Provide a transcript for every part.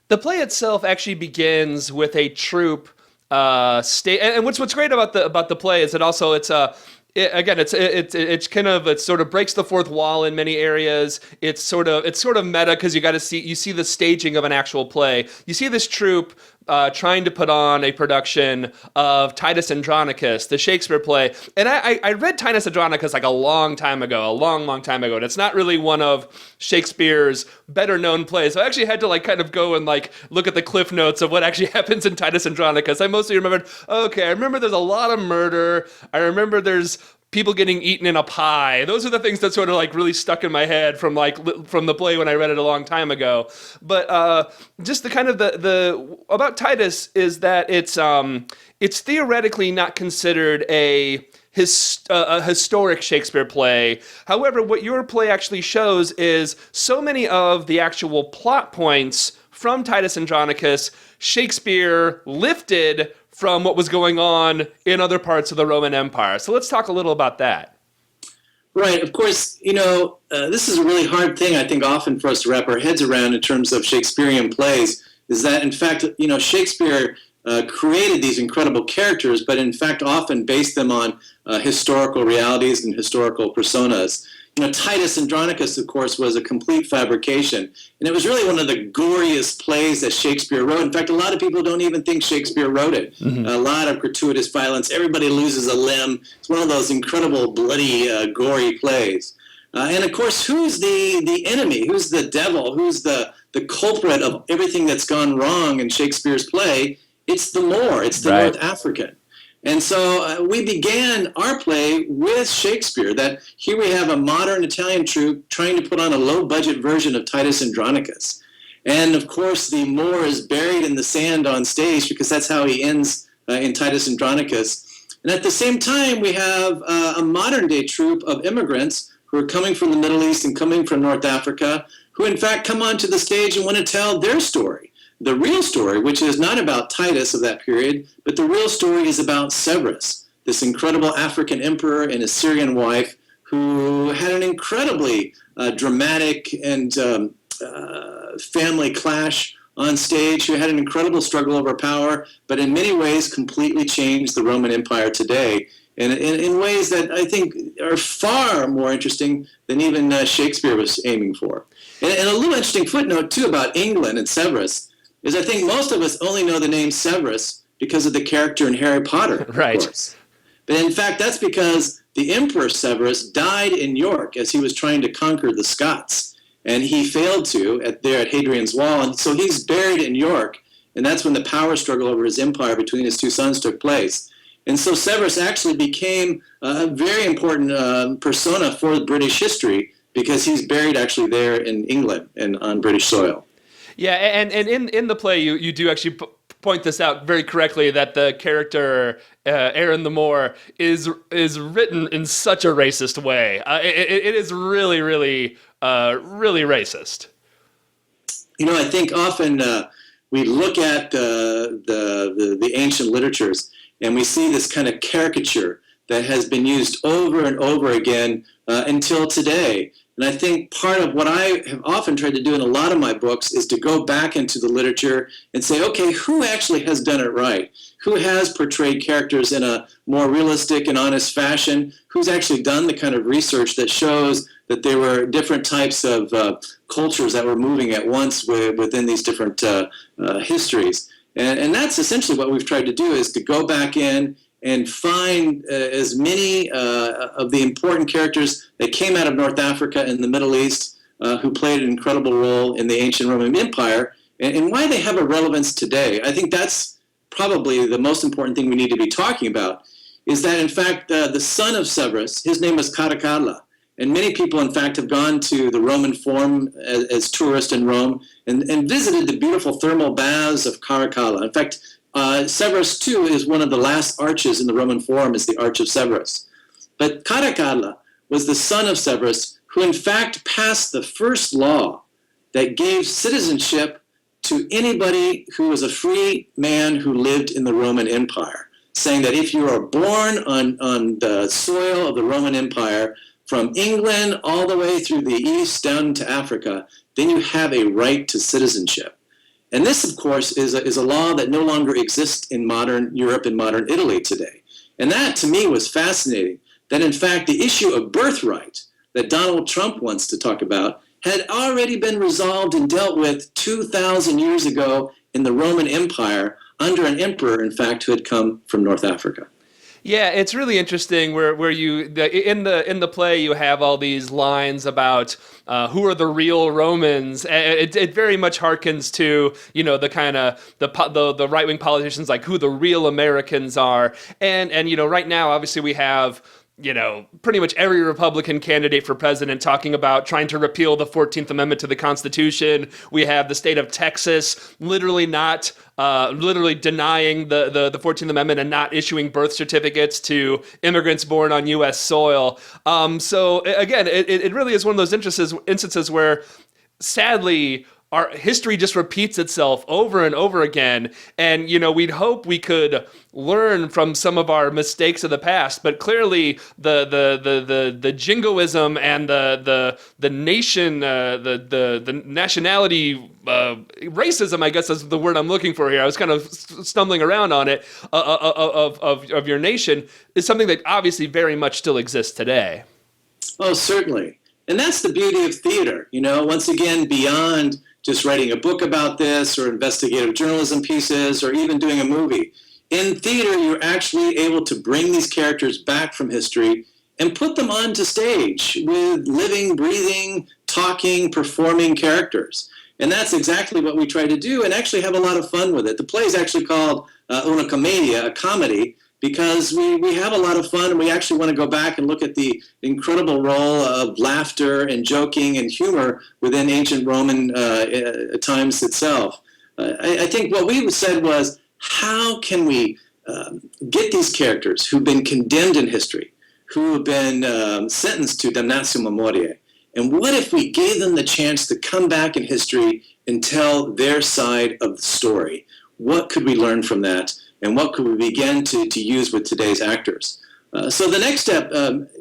The play itself actually begins with a troupe and what's great about the play is that also it sort of breaks the fourth wall in many areas. It's sort of meta because you see the staging of an actual play. You see this troupe trying to put on a production of Titus Andronicus, the Shakespeare play. And I read Titus Andronicus like a long time ago, and it's not really one of Shakespeare's better known plays. So I actually had to like kind of go and like look at the cliff notes of what actually happens in Titus Andronicus. I mostly remembered, okay, I remember there's a lot of murder. I remember there's people getting eaten in a pie. Those are the things that sort of like really stuck in my head from the play when I read it a long time ago. But just the kind of the about Titus is that it's theoretically not considered a historic Shakespeare play. However, what your play actually shows is so many of the actual plot points from Titus Andronicus, Shakespeare lifted from what was going on in other parts of the Roman Empire. So let's talk a little about that. Right. Of course, this is a really hard thing, I think, often for us to wrap our heads around in terms of Shakespearean plays, is that, in fact, Shakespeare created these incredible characters, but in fact often based them on historical realities and historical personas. Titus Andronicus, of course, was a complete fabrication, and it was really one of the goriest plays that Shakespeare wrote. In fact, a lot of people don't even think Shakespeare wrote it. Mm-hmm. A lot of gratuitous violence. Everybody loses a limb. It's one of those incredible, bloody, gory plays. And of course, who's the enemy? Who's the devil? Who's the culprit of everything that's gone wrong in Shakespeare's play? It's the Moor. It's the North African. And so we began our play with Shakespeare, that here we have a modern Italian troupe trying to put on a low-budget version of Titus Andronicus. And, of course, the Moor is buried in the sand on stage because that's how he ends in Titus Andronicus. And at the same time, we have a modern-day troupe of immigrants who are coming from the Middle East and coming from North Africa, who, in fact, come onto the stage and want to tell their story. The real story, which is not about Titus of that period, but the real story is about Severus, this incredible African emperor and his Syrian wife who had an incredibly dramatic and family clash on stage, who had an incredible struggle over power, but in many ways completely changed the Roman Empire today, and in ways that I think are far more interesting than even Shakespeare was aiming for. And a little interesting footnote, too, about England and Severus, is I think most of us only know the name Severus because of the character in Harry Potter, of course. But in fact, that's because the Emperor Severus died in York as he was trying to conquer the Scots. And he failed to there at Hadrian's Wall. And so he's buried in York. And that's when the power struggle over his empire between his two sons took place. And so Severus actually became a very important persona for British history because he's buried actually there in England and on British soil. Yeah, and in the play, you do actually point this out very correctly, that the character Aaron the Moor is written in such a racist way. It is really, really, really racist. I think often we look at the ancient literatures and we see this kind of caricature that has been used over and over again until today. And I think part of what I have often tried to do in a lot of my books is to go back into the literature and say, okay, who actually has done it right? Who has portrayed characters in a more realistic and honest fashion? Who's actually done the kind of research that shows that there were different types of cultures that were moving at once within these different histories? And that's essentially what we've tried to do, is to go back in and find as many of the important characters that came out of North Africa and the Middle East who played an incredible role in the ancient Roman Empire, and why they have a relevance today. I think that's probably the most important thing we need to be talking about, is that, in fact, the son of Severus, his name was Caracalla, and many people, in fact, have gone to the Roman Forum as tourists in Rome and visited the beautiful thermal baths of Caracalla. In fact, Severus, too, is one of the last arches in the Roman Forum, is the Arch of Severus. But Caracalla was the son of Severus, who in fact passed the first law that gave citizenship to anybody who was a free man who lived in the Roman Empire, saying that if you are born on the soil of the Roman Empire, from England all the way through the east down to Africa, then you have a right to citizenship. And this, of course, is a law that no longer exists in modern Europe and modern Italy today. And that, to me, was fascinating, that in fact the issue of birthright that Donald Trump wants to talk about had already been resolved and dealt with 2,000 years ago in the Roman Empire under an emperor, in fact, who had come from North Africa. Yeah, it's really interesting where in the play you have all these lines about who are the real Romans. It very much harkens to the kind of the right wing politicians, like who the real Americans are, and right now obviously we have pretty much every Republican candidate for president talking about trying to repeal the 14th Amendment to the Constitution. We have the state of Texas literally denying the 14th Amendment and not issuing birth certificates to immigrants born on U.S. soil. So again, it really is one of those instances where, sadly, our history just repeats itself over and over again. And, we'd hope we could learn from some of our mistakes of the past, but clearly the jingoism and the nation, the nationality, racism, I guess is the word I'm looking for here. I was kind of stumbling around on it, of your nation, is something that obviously very much still exists today. Oh, certainly. And that's the beauty of theater, once again, beyond just writing a book about this or investigative journalism pieces or even doing a movie. In theater, you're actually able to bring these characters back from history and put them onto stage with living, breathing, talking, performing characters. And that's exactly what we try to do and actually have a lot of fun with it. The play is actually called Una Commedia, a comedy, because we have a lot of fun and we actually want to go back and look at the incredible role of laughter and joking and humor within ancient Roman times itself. I think what we said was, how can we get these characters who've been condemned in history, who have been sentenced to Damnatio Memoriae, and what if we gave them the chance to come back in history and tell their side of the story? What could we learn from that? And what could we begin to use with today's actors? So the next step,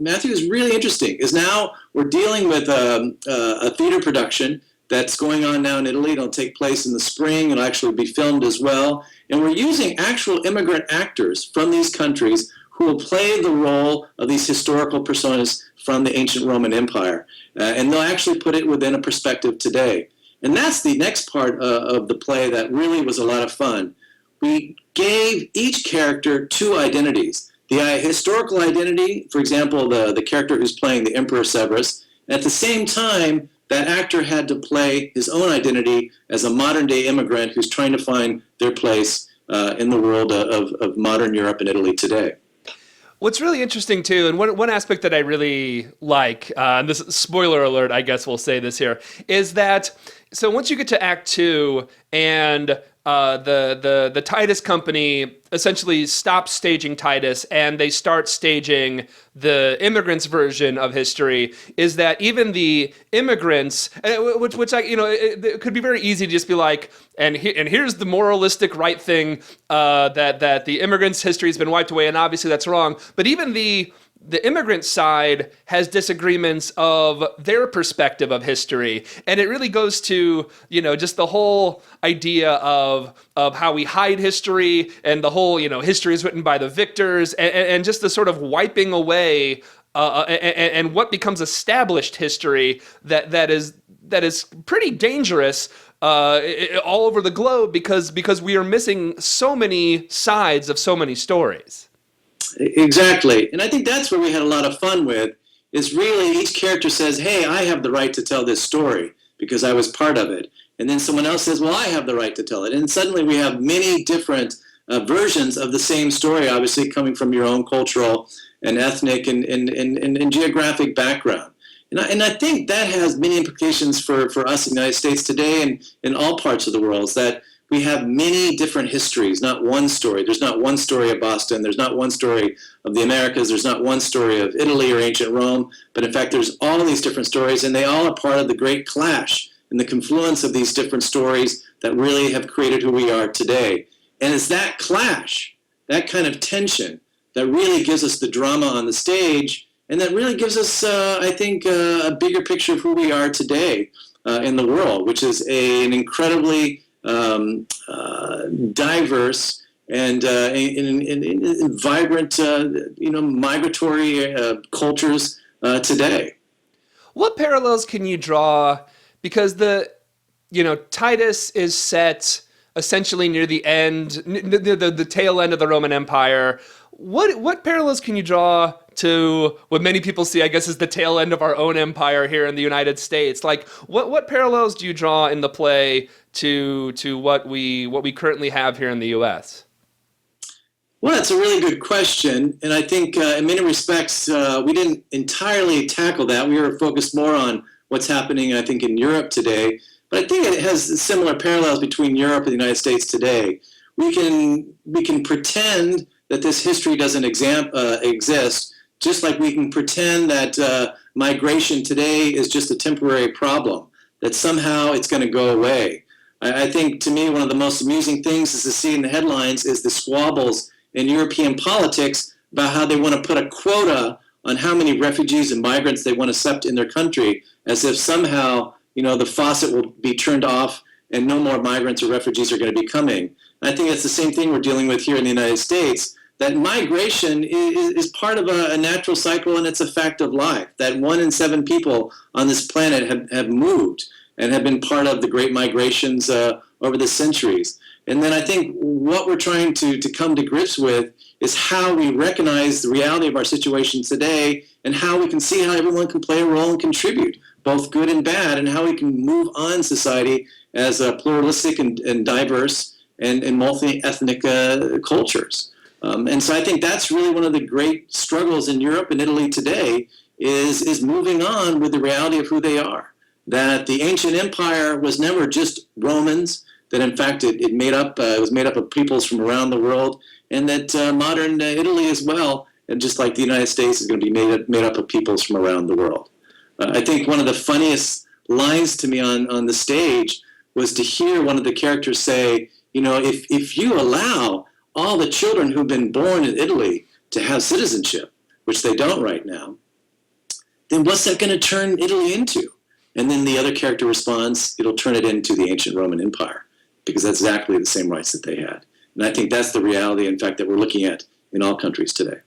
Matthew, is really interesting, is now we're dealing with a theater production that's going on now in Italy. It'll take place in the spring. It'll actually be filmed as well. And we're using actual immigrant actors from these countries who will play the role of these historical personas from the ancient Roman Empire. And they'll actually put it within a perspective today. And that's the next part of the play that really was a lot of fun. We gave each character two identities. The historical identity, for example, the character who's playing the Emperor Severus. At the same time, that actor had to play his own identity as a modern-day immigrant who's trying to find their place in the world of modern Europe and Italy today. What's really interesting, too, and one aspect that I really like, and this spoiler alert, I guess we'll say this here, is that, so once you get to Act 2 and the Titus company essentially stops staging Titus and they start staging the immigrants' version of history, is that even the immigrants, which it could be very easy to just be like, and here's the moralistic right thing, that the immigrants' history has been wiped away, and obviously that's wrong. But even the immigrant side has disagreements of their perspective of history. And it really goes to, just the whole idea of how we hide history and the whole, history is written by the victors and just the sort of wiping away and what becomes established history that is pretty dangerous all over the globe because we are missing so many sides of so many stories. Exactly. And I think that's where we had a lot of fun with, is really each character says, hey, I have the right to tell this story because I was part of it. And then someone else says, well, I have the right to tell it. And suddenly we have many different versions of the same story, obviously coming from your own cultural and ethnic and geographic background. And I think that has many implications for us in the United States today and in all parts of the world, is that we have many different histories, not one story. There's not one story of Boston. There's not one story of the Americas. There's not one story of Italy or ancient Rome. But in fact, there's all these different stories, and they all are part of the great clash and the confluence of these different stories that really have created who we are today. And it's that clash, that kind of tension, that really gives us the drama on the stage, and that really gives us, I think, a bigger picture of who we are today in the world, which is an incredibly diverse and vibrant, migratory cultures today. What parallels can you draw? Because Titus is set essentially near the end, the tail end of the Roman Empire. What parallels can you draw to what many people see, I guess, as the tail end of our own empire here in the United States? Like, what parallels do you draw in the play to what we currently have here in the U.S.? Well, that's a really good question, and I think in many respects we didn't entirely tackle that. We were focused more on what's happening, I think, in Europe today. But I think it has similar parallels between Europe and the United States today. We can pretend that this history doesn't exist, just like we can pretend that migration today is just a temporary problem, that somehow it's going to go away. I think, to me, one of the most amusing things is to see in the headlines is the squabbles in European politics about how they want to put a quota on how many refugees and migrants they want to accept in their country, as if somehow the faucet will be turned off and no more migrants or refugees are going to be coming. And I think it's the same thing we're dealing with here in the United States, that migration is part of a natural cycle, and it's a fact of life, that 1 in 7 people on this planet have moved and have been part of the great migrations over the centuries. And then I think what we're trying to come to grips with is how we recognize the reality of our situation today and how we can see how everyone can play a role and contribute, both good and bad, and how we can move on society as a pluralistic and diverse and multi-ethnic cultures. And so I think that's really one of the great struggles in Europe and Italy today is moving on with the reality of who they are. That the ancient empire was never just Romans, that in fact it was made up of peoples from around the world, and that modern Italy as well, and just like the United States, is going to be made up of peoples from around the world. I think one of the funniest lines to me on the stage was to hear one of the characters say, if you allow all the children who've been born in Italy to have citizenship, which they don't right now, then what's that going to turn Italy into? And then the other character responds, it'll turn it into the ancient Roman Empire, because that's exactly the same rights that they had. And I think that's the reality, in fact, that we're looking at in all countries today.